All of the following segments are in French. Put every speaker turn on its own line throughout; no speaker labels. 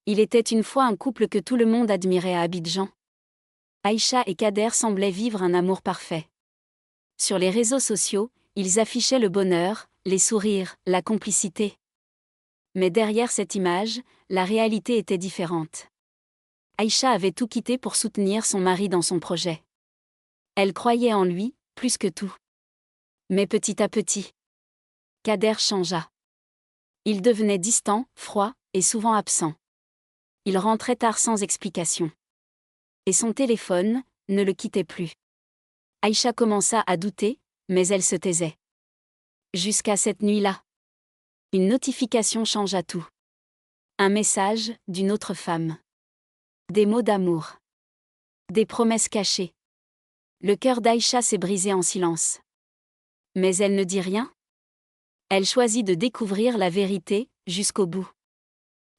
Il était une fois un couple que tout le monde admirait à Abidjan. Aïcha et Kader semblaient vivre un amour parfait. Sur les réseaux sociaux, ils affichaient le bonheur, les sourires, la complicité. Mais derrière cette image, la réalité était différente. Aïcha avait tout quitté pour soutenir son mari dans son projet. Elle croyait en lui, plus que tout. Mais petit à petit, Kader changea. Il devenait distant, froid, et souvent absent. Il rentrait tard sans explication. Et son téléphone ne le quittait plus. Aïcha commença à douter, mais elle se taisait. Jusqu'à cette nuit-là. Une notification changea tout. Un message d'une autre femme. Des mots d'amour. Des promesses cachées. Le cœur d'Aïcha s'est brisé en silence. Mais elle ne dit rien. Elle choisit de découvrir la vérité, jusqu'au bout.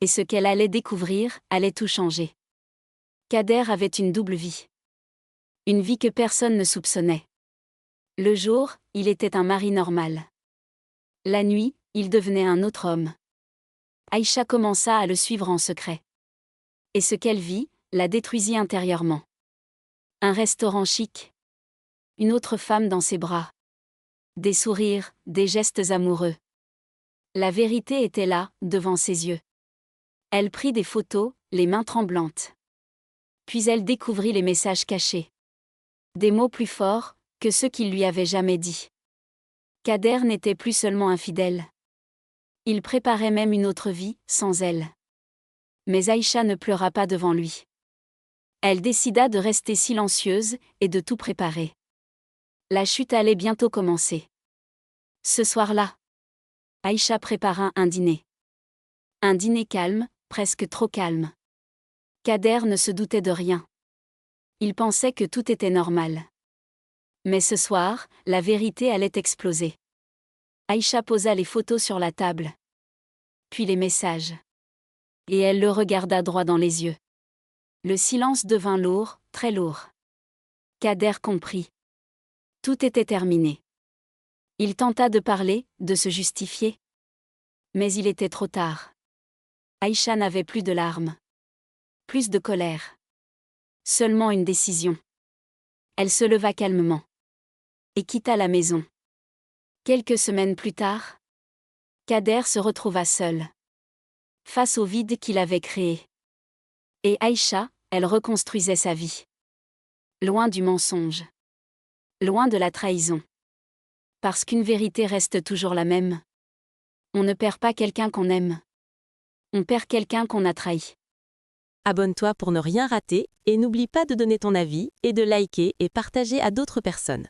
Et ce qu'elle allait découvrir, allait tout changer. Kader avait une double vie. Une vie que personne ne soupçonnait. Le jour, il était un mari normal. La nuit, il devenait un autre homme. Aïcha commença à le suivre en secret. Et ce qu'elle vit, la détruisit intérieurement. Un restaurant chic. Une autre femme dans ses bras. Des sourires, des gestes amoureux. La vérité était là, devant ses yeux. Elle prit des photos, les mains tremblantes. Puis elle découvrit les messages cachés. Des mots plus forts que ceux qu'il lui avait jamais dit. Kader n'était plus seulement infidèle. Il préparait même une autre vie, sans elle. Mais Aïcha ne pleura pas devant lui. Elle décida de rester silencieuse et de tout préparer. La chute allait bientôt commencer. Ce soir-là, Aïcha prépara un dîner. Un dîner calme, presque trop calme. Kader ne se doutait de rien. Il pensait que tout était normal. Mais ce soir, la vérité allait exploser. Aïcha posa les photos sur la table. Puis les messages. Et elle le regarda droit dans les yeux. Le silence devint lourd, très lourd. Kader comprit. Tout était terminé. Il tenta de parler, de se justifier. Mais il était trop tard. Aïcha n'avait plus de larmes. Plus de colère. Seulement une décision. Elle se leva calmement. Et quitta la maison. Quelques semaines plus tard, Kader se retrouva seul. Face au vide qu'il avait créé. Et Aïcha, elle reconstruisait sa vie. Loin du mensonge. Loin de la trahison. Parce qu'une vérité reste toujours la même. On ne perd pas quelqu'un qu'on aime. On perd quelqu'un qu'on a trahi.
Abonne-toi pour ne rien rater et n'oublie pas de donner ton avis et de liker et partager à d'autres personnes.